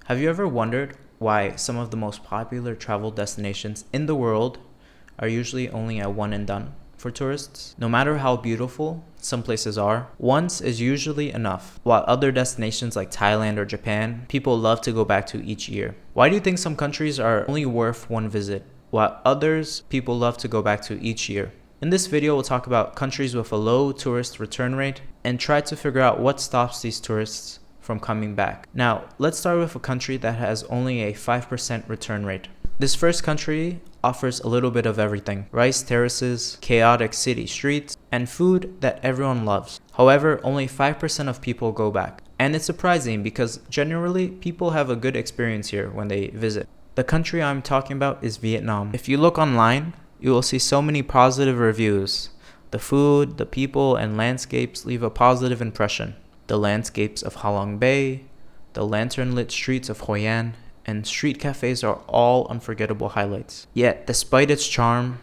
Have you ever wondered why some of the most popular travel destinations in the world are usually only a one and done for tourists? No matter how beautiful some places are, once is usually enough. While other destinations like Thailand or Japan, people love to go back to each year. Why do you think some countries are only worth one visit, while others people love to go back to each year? In this video, we'll talk about countries with a low tourist return rate and try to figure out what stops these tourists from coming back. Now, let's start with a country that has only a 5% return rate. This first country offers a little bit of everything: rice terraces, chaotic city streets, and food that everyone loves. However, only 5% of people go back. And it's surprising because generally people have a good experience here when they visit. The country I'm talking about is Vietnam. If you look online, you will see so many positive reviews. The food, the people, and landscapes leave a positive impression. The landscapes of Ha Long Bay, the lantern-lit streets of Hoi An, and street cafes are all unforgettable highlights. Yet, despite its charm,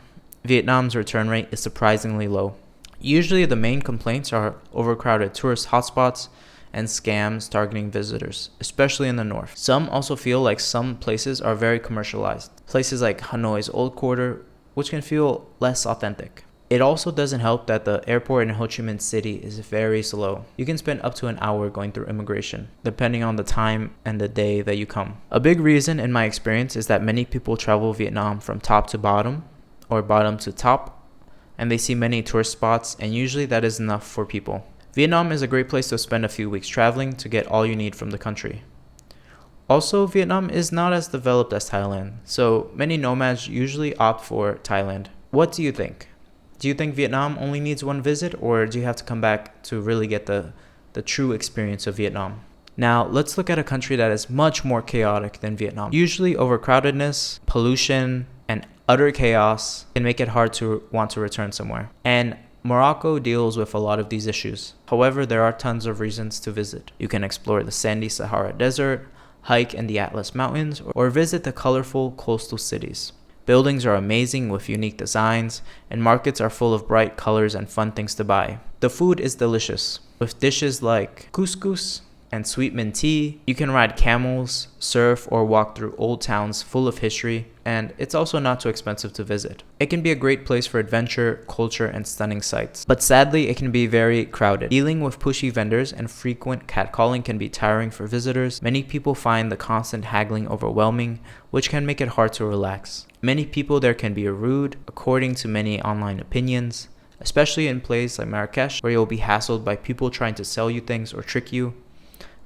Vietnam's return rate is surprisingly low. Usually, the main complaints are overcrowded tourist hotspots and scams targeting visitors, especially in the north. Some also feel like some places are very commercialized. Places like Hanoi's Old Quarter, which can feel less authentic. It also doesn't help that the airport in Ho Chi Minh City is very slow. You can spend up to an hour going through immigration, depending on the time and the day that you come. A big reason in my experience is that many people travel Vietnam from top to bottom, or bottom to top, and they see many tourist spots, and usually that is enough for people. Vietnam is a great place to spend a few weeks traveling to get all you need from the country. Also, Vietnam is not as developed as Thailand, so many nomads usually opt for Thailand. What do you think? Do you think Vietnam only needs one visit, or do you have to come back to really get the true experience of Vietnam? Now, let's look at a country that is much more chaotic than Vietnam. Usually, overcrowdedness, pollution, and utter chaos can make it hard to want to return somewhere. And Morocco deals with a lot of these issues. However, there are tons of reasons to visit. You can explore the sandy Sahara Desert, hike in the Atlas Mountains, or visit the colorful coastal cities. Buildings are amazing with unique designs, and markets are full of bright colors and fun things to buy. The food is delicious, with dishes like couscous and sweet mint tea. You can ride camels, surf, or walk through old towns full of history, and it's also not too expensive to visit. It can be a great place for adventure, culture, and stunning sights. But sadly, it can be very crowded. Dealing with pushy vendors and frequent catcalling can be tiring for visitors. Many people find the constant haggling overwhelming, which can make it hard to relax. Many people there can be rude, according to many online opinions, especially in places like Marrakesh, where you'll be hassled by people trying to sell you things or trick you.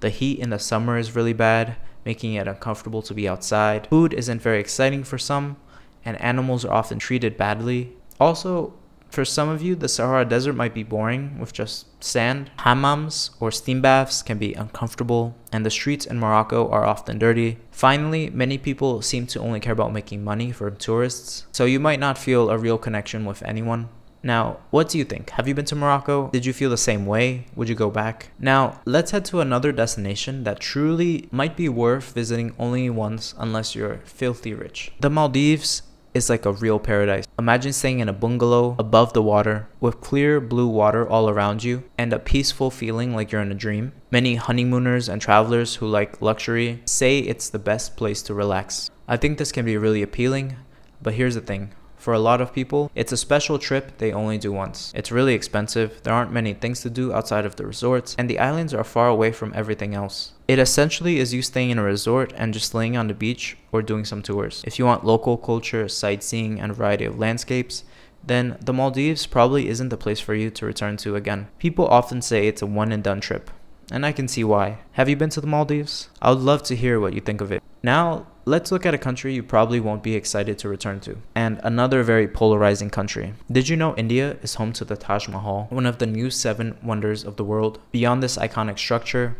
The heat in the summer is really bad, making it uncomfortable to be outside. Food isn't very exciting for some, and animals are often treated badly. Also, for some of you, the Sahara Desert might be boring with just sand. Hammams or steam baths can be uncomfortable, and the streets in Morocco are often dirty. Finally, many people seem to only care about making money for tourists, so you might not feel a real connection with anyone. Now, what do you think? Have you been to Morocco? Did you feel the same way? Would you go back? Now, let's head to another destination that truly might be worth visiting only once unless you're filthy rich. The Maldives is like a real paradise. Imagine staying in a bungalow above the water with clear blue water all around you and a peaceful feeling like you're in a dream. Many honeymooners and travelers who like luxury say it's the best place to relax. I think this can be really appealing, but here's the thing. For a lot of people, it's a special trip they only do once. It's really expensive, there aren't many things to do outside of the resorts, and the islands are far away from everything else. It essentially is you staying in a resort and just laying on the beach or doing some tours. If you want local culture, sightseeing, and a variety of landscapes, then the Maldives probably isn't the place for you to return to again. People often say it's a one and done trip, and I can see why. Have you been to the Maldives? I would love to hear what you think of it. Now, let's look at a country you probably won't be excited to return to, and another very polarizing country. Did you know India is home to the Taj Mahal, one of the new 7 wonders of the world? Beyond this iconic structure,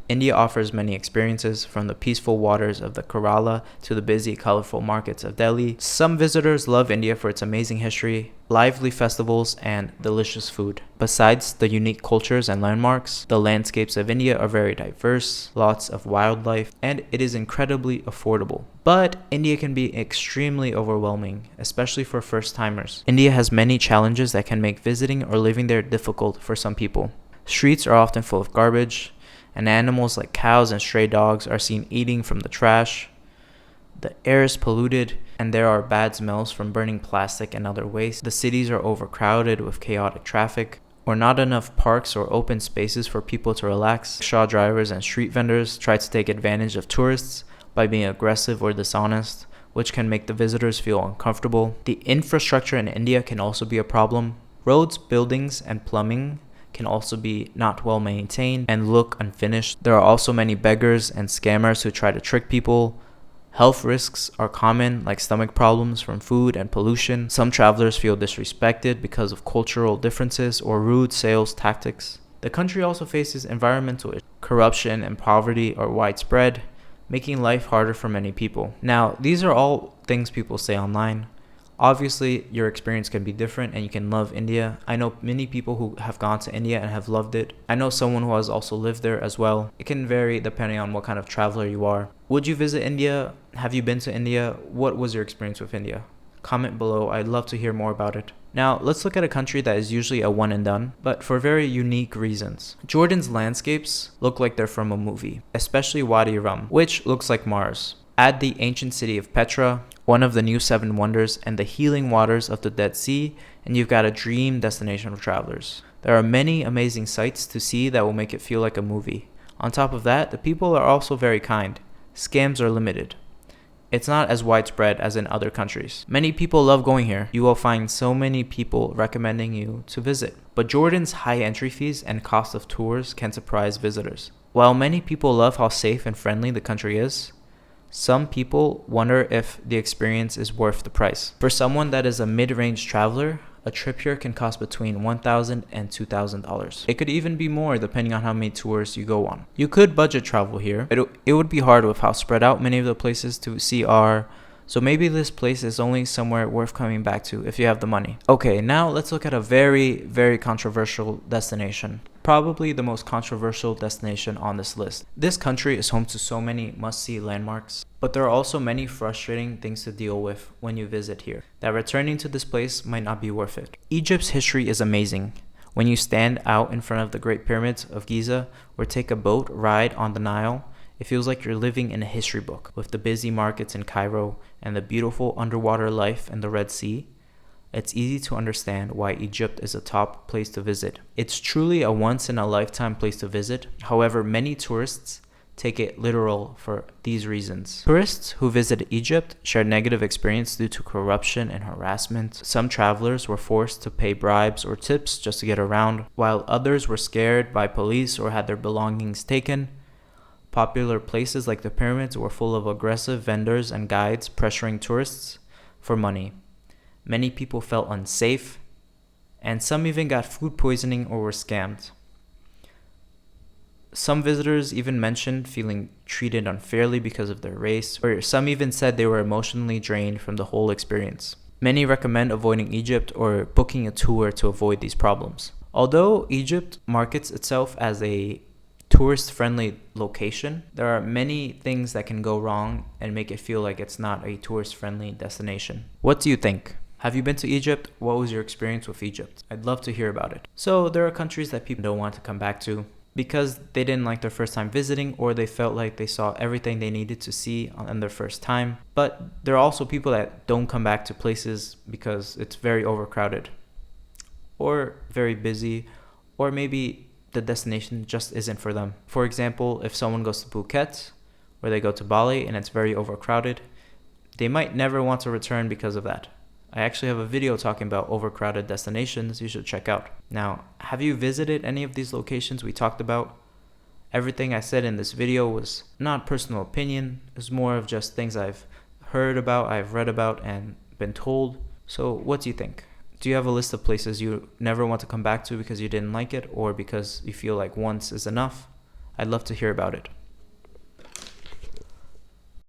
India offers many experiences, from the peaceful waters of the Kerala to the busy, colorful markets of Delhi. Some visitors love India for its amazing history, lively festivals, and delicious food. Besides the unique cultures and landmarks, the landscapes of India are very diverse, lots of wildlife, and it is incredibly affordable. But India can be extremely overwhelming, especially for first-timers. India has many challenges that can make visiting or living there difficult for some people. Streets are often full of garbage, and animals like cows and stray dogs are seen eating from the trash. The air is polluted, and there are bad smells from burning plastic and other waste. The cities are overcrowded with chaotic traffic, or not enough parks or open spaces for people to relax. Rickshaw drivers and street vendors try to take advantage of tourists by being aggressive or dishonest, which can make the visitors feel uncomfortable. The infrastructure in India can also be a problem. Roads, buildings, and plumbing can also be not well maintained and look unfinished. There are also many beggars and scammers who try to trick people. Health risks are common, like stomach problems from food and pollution. Some travelers feel disrespected because of cultural differences or rude sales tactics. The country also faces environmental issues. Corruption and poverty are widespread, making life harder for many people. Now, these are all things people say online. Obviously, your experience can be different and you can love India. I know many people who have gone to India and have loved it. I know someone who has also lived there as well. It can vary depending on what kind of traveler you are. Would you visit India? Have you been to India? What was your experience with India? Comment below. I'd love to hear more about it. Now, let's look at a country that is usually a one and done, but for very unique reasons. Jordan's landscapes look like they're from a movie, especially Wadi Rum, which looks like Mars. Add the ancient city of Petra, one of the new seven wonders, and the healing waters of the Dead Sea, and you've got a dream destination for travelers. There are many amazing sights to see that will make it feel like a movie. On top of that, the people are also very kind. Scams are limited. It's not as widespread as in other countries. Many people love going here. You will find so many people recommending you to visit. But Jordan's high entry fees and cost of tours can surprise visitors. While many people love how safe and friendly the country is, some people wonder if the experience is worth the price. For someone that is a mid-range traveler, a trip here can cost between $1,000 and $2,000. It could even be more depending on how many tours you go on. You could budget travel here. It would be hard with how spread out many of the places to see are. So maybe this place is only somewhere worth coming back to if you have the money. Okay, now let's look at a very, very controversial destination. Probably the most controversial destination on this list. This country is home to so many must-see landmarks, but there are also many frustrating things to deal with when you visit here, that returning to this place might not be worth it. Egypt's history is amazing. When you stand out in front of the Great Pyramids of Giza or take a boat ride on the Nile, it feels like you're living in a history book. With the busy markets in Cairo and the beautiful underwater life in the Red Sea, it's easy to understand why Egypt is a top place to visit. It's truly a once-in-a-lifetime place to visit. However, many tourists take it literal for these reasons. Tourists who visit Egypt share negative experience due to corruption and harassment. Some travelers were forced to pay bribes or tips just to get around, while others were scared by police or had their belongings taken. Popular places like the pyramids were full of aggressive vendors and guides pressuring tourists for money. Many people felt unsafe, and some even got food poisoning or were scammed. Some visitors even mentioned feeling treated unfairly because of their race, or some even said they were emotionally drained from the whole experience. Many recommend avoiding Egypt or booking a tour to avoid these problems. Although Egypt markets itself as a tourist-friendly location, there are many things that can go wrong and make it feel like it's not a tourist-friendly destination. What do you think? Have you been to Egypt? What was your experience with Egypt? I'd love to hear about it. So there are countries that people don't want to come back to because they didn't like their first time visiting, or they felt like they saw everything they needed to see on their first time. But there are also people that don't come back to places because it's very overcrowded or very busy, or maybe the destination just isn't for them. For example, if someone goes to Phuket or they go to Bali and it's very overcrowded, they might never want to return because of that. I actually have a video talking about overcrowded destinations you should check out. Now, have you visited any of these locations we talked about? Everything I said in this video was not personal opinion. It's more of just things I've heard about, I've read about, and been told. So what do you think? Do you have a list of places you never want to come back to because you didn't like it, or because you feel like once is enough? I'd love to hear about it.